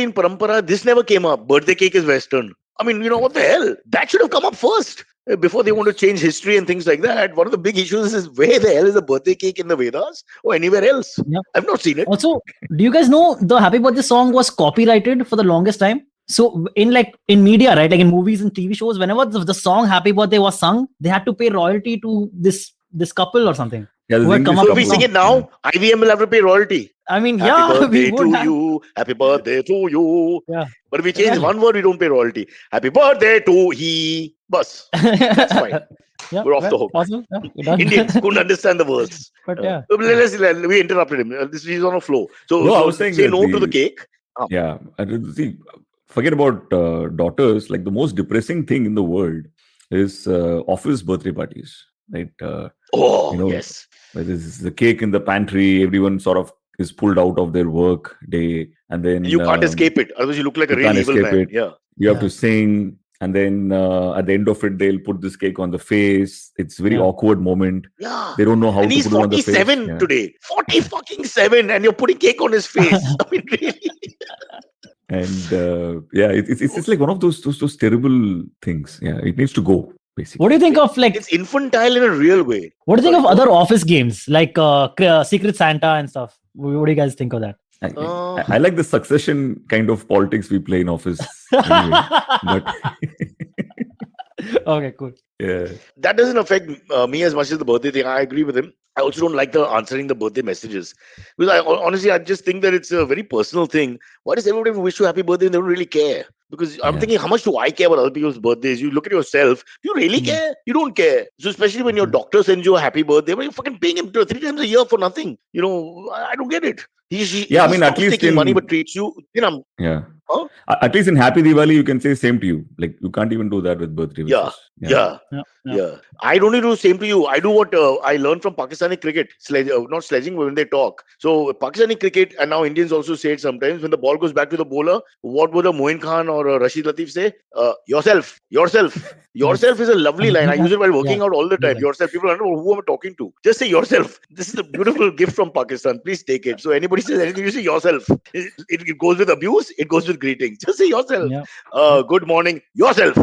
and Parampara, this never came up? Birthday cake is Western. I mean, what the hell? That should have come up first before they want to change history and things like that. One of the big issues is where the hell is the birthday cake in the Vedas or anywhere else? Yeah. I've not seen it. Also, do you guys know the Happy Birthday song was copyrighted for the longest time? So in media, right, like in movies and TV shows, whenever the song Happy Birthday was sung, they had to pay royalty to this couple or something. Yeah, who had come up So if we with sing song. it now, IVM will have to pay royalty. I mean, Happy yeah, birthday we would to have. you. Happy birthday to you. Yeah. But if we change Exactly. one word, we don't pay royalty. Happy birthday to he. Bus. That's fine. Yeah, We're off the hook. Possible. Yeah, we're done. Indians couldn't understand the verse. But yeah. We interrupted him. He's on a flow. So, No, I so was saying say that no to the cake. Yeah, see, forget about daughters. Like the most depressing thing in the world is office birthday parties, right? Yes. Where there's the cake in the pantry, everyone sort of is pulled out of their work day, and then You can't escape it. Otherwise, you look like a you real can't evil escape man. it. Yeah. You have to sing, and then at the end of it, they'll put this cake on the face. It's a very awkward moment. Yeah. They don't know how And to he's put it on the face. 47 Yeah. today. 47, and you're putting cake on his face. I mean, really. And it's like one of those terrible things. Yeah, it needs to go. Basically. What do you think of It's infantile in a real way. what do you think of other office games like Secret Santa and stuff? What do you guys think of that? I like the succession kind of politics we play in office. Anyway, but Okay, cool. yeah, That doesn't affect me as much as the birthday thing. I agree with him. I also don't like the answering the birthday messages because honestly, I just think that it's a very personal thing. Why does everybody wish you happy birthday and they don't really care? Because I'm thinking, how much do I care about other people's birthdays? You look at yourself. Do you really care? You don't care. So especially when your doctor sends you a happy birthday, but you're fucking paying him 3 times a year for nothing. I don't get it. He I mean, at stops least taking in- money but treats you. yeah. Huh? At least in Happy Diwali, you can say same to you. Like you can't even do that with birthday wishes. Yeah. I don't need to do the same to you. I do what I learned from Pakistani cricket. Not sledging, but when they talk. So Pakistani cricket, and now Indians also say it sometimes, when the ball goes back to the bowler, what would a Moin Khan or a Rashid Latif say? Yourself. Yourself is a lovely line. I use it while working out all the time. Yeah. Yourself. People don't know who I'm talking to. Just say yourself. This is a beautiful gift from Pakistan. Please take it. So anybody says anything, you say yourself. It goes with abuse. It goes with greetings. Just say yourself. Yeah. Good morning. Yourself.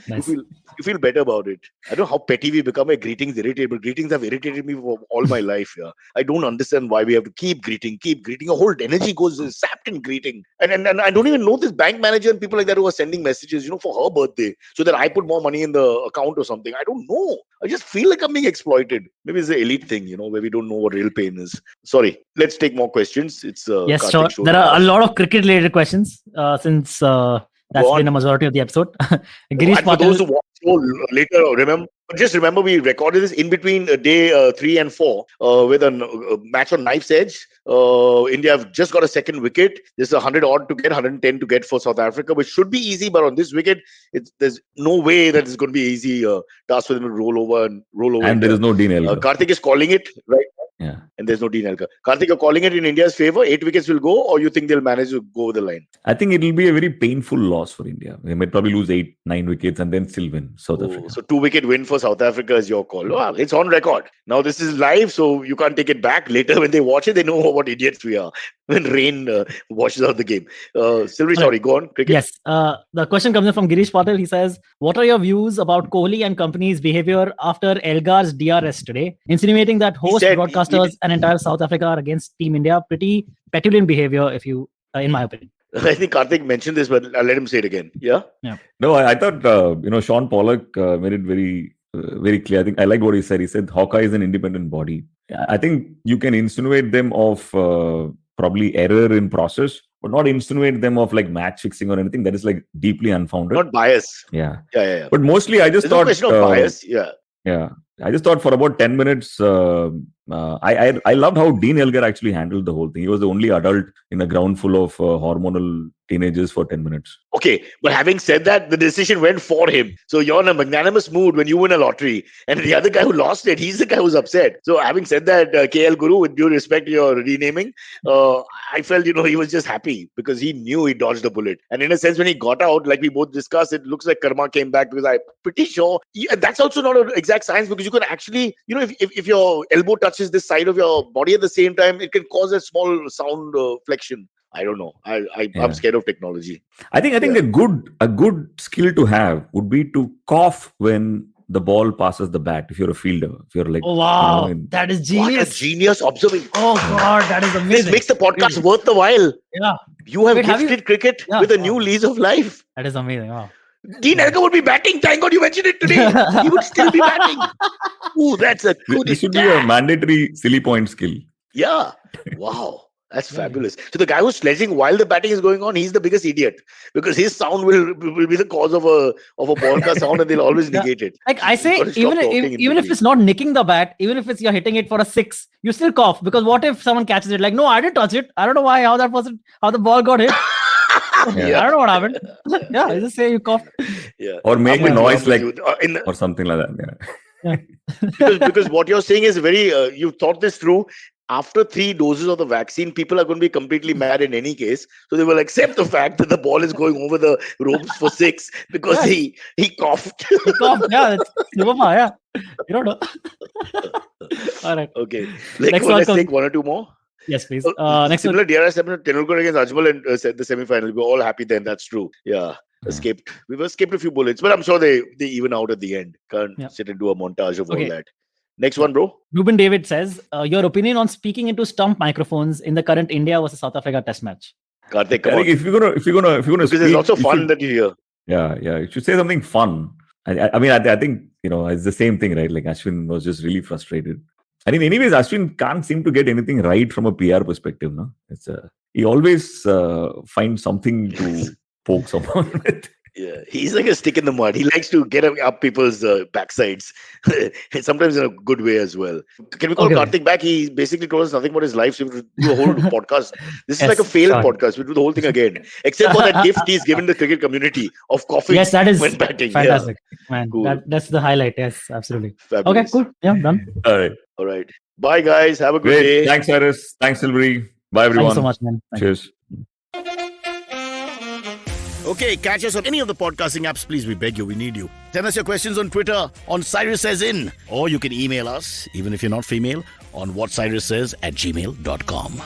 Nice. You feel better about it. I don't know how petty we become a greetings irritated, but greetings have irritated me for all my life. Yeah, I don't understand why we have to keep greeting. A whole energy goes sapped in greeting, and I don't even know this bank manager and people like that who are sending messages, for her birthday, so that I put more money in the account or something. I don't know. I just feel like I'm being exploited. Maybe it's the elite thing, where we don't know what real pain is. Sorry. Let's take more questions. It's Yes, Karthik sure. show. There are a lot of cricket-related questions since that's been a majority of the episode. Girish And for those who Patil. watch later, remember we recorded this in between day 3 and 4 with a match on Knife's Edge. India have just got a second wicket. There's 100 odd to get, 110 to get for South Africa, which should be easy. But on this wicket, there's no way that it's going to be easy task for them to roll over. And there is no Dean Elgar. Karthik is calling it right. Yeah. And there's no Dean Elgar. Karthik, you're calling it in India's favor. 8 wickets will go, or you think they'll manage to go over the line? I think it will be a very painful loss for India. They might probably lose 8-9 wickets and then still win South Africa. So 2-wicket win for South Africa is your call. Wow, it's on record. Now this is live, so you can't take it back. Later when they watch it, they know what idiots we are. When Rain washes out the game. Silvery, sorry, go on. Cricket. Yes. The question comes in from Girish Patil. He says, what are your views about Kohli and company's behavior after Elgar's DRS today, insinuating that host broadcasters and entire South Africa are against Team India? Pretty petulant behavior, in my opinion. I think Karthik mentioned this, but I'll let him say it again. Yeah? No, I thought, Sean Pollock made it very, very clear. I think I like what he said. He said Hawkeye is an independent body. I think you can insinuate them of probably error in process, but not insinuate them of like match fixing or anything. That is like deeply unfounded. Not bias. Yeah. Yeah. But mostly I just There's no thought... question of bias. Yeah. Yeah. I just thought for about 10 minutes, I loved how Dean Elgar actually handled the whole thing. He was the only adult in a ground full of hormonal teenagers for 10 minutes. Okay, but having said that, the decision went for him. So you're in a magnanimous mood when you win a lottery, and the other guy who lost it, he's the guy who's upset. So having said that, KL Guru, with due respect to your renaming, I felt, he was just happy because he knew he dodged a bullet. And in a sense, when he got out, like we both discussed, it looks like karma came back, because I'm pretty sure that's also not an exact science, because you can actually, if your elbow touches this side of your body at the same time, it can cause a small sound flexion. I don't know. I'm scared of technology. I think a good skill to have would be to cough when the ball passes the bat. If you're a fielder, if you're like, oh wow, that is genius. What a genius observation. Oh God, that is amazing. This makes the podcast worth the while. Yeah, you have gifted cricket with a new lease of life. That is amazing. Wow. Dean Elgar would be batting. Thank God you mentioned it today. He would still be batting. Ooh, that's a good. This should be a mandatory silly point skill. Yeah. Wow. That's fabulous. So the guy who's sledging while the batting is going on, he's the biggest idiot, because his sound will be the cause of a ball sound, and they'll always negate it. Like I say, even if it's not nicking the bat, even if you're hitting it for a 6, you still cough, because what if someone catches it? Like, no, I didn't touch it. I don't know how the ball got hit. I don't know what happened. Yeah, I just say you cough. Yeah. Or make a noise like or something like that. Yeah. because what you're saying is very. You've thought this through. After 3 doses of the vaccine, people are going to be completely mad in any case. So they will accept the fact that the ball is going over the ropes for 6 because he coughed. He coughed, yeah. Yeah. You don't know. All right. Okay. Let's take 1 or 2 more. Yes, please. Next similar DRS happened to Tendulkar against Ajmal and said the semi-final. We were all happy then. That's true. Yeah. We've escaped a few bullets, but I'm sure they even out at the end. Can't sit and do a montage of all that. Next one, bro. Ruben David says, your opinion on speaking into stump microphones in the current India versus South Africa test match. Karthik, come on. If you're gonna because speak, there's lots of fun that you hear. Yeah. You should say something fun. I mean, I think, it's the same thing, right? Like Ashwin was just really frustrated. I mean, anyways, Ashwin can't seem to get anything right from a PR perspective, no? He always finds something to poke someone with. Yeah, he's like a stick in the mud. He likes to get up people's backsides, sometimes in a good way as well. Can we call Karthik back? He basically told us nothing about his life, so we do a whole podcast. This is like a failed podcast. We do the whole thing again, except for that gift he's given the cricket community of coffee. Yes, that is when batting. Fantastic, man. Cool. That's the highlight. Yes, absolutely. Fabulous. Okay, cool. Yeah, done. All right. Bye, guys. Have a good day. Thanks, Cyrus. Thanks, Silvery. Bye, everyone. Thanks so much, man. Cheers. Okay, catch us on any of the podcasting apps, please. We beg you, we need you. Send us your questions on Twitter on Cyrus Says In, or you can email us, even if you're not female, on whatcyrussays@gmail.com.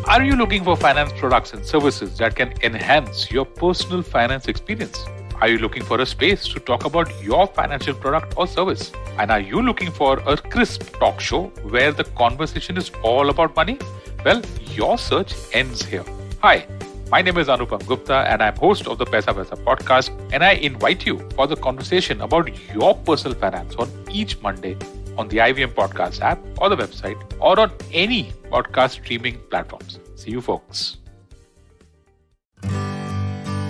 Are you looking for finance products and services that can enhance your personal finance experience? Are you looking for a space to talk about your financial product or service? And are you looking for a crisp talk show where the conversation is all about money? Well, your search ends here. Hi, my name is Anupam Gupta and I'm host of the Paisa Vaisa podcast, and I invite you for the conversation about your personal finance on each Monday on the IVM Podcast app or the website or on any podcast streaming platforms. See you, folks.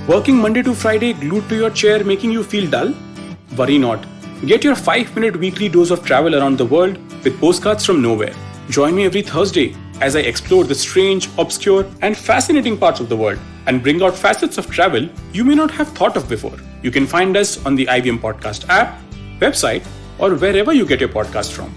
Working Monday to Friday glued to your chair making you feel dull? Worry not. Get your 5-minute weekly dose of travel around the world with postcards from nowhere. Join me every Thursday as I explore the strange, obscure and fascinating parts of the world and bring out facets of travel you may not have thought of before. You can find us on the IVM Podcast app, website or wherever you get your podcast from.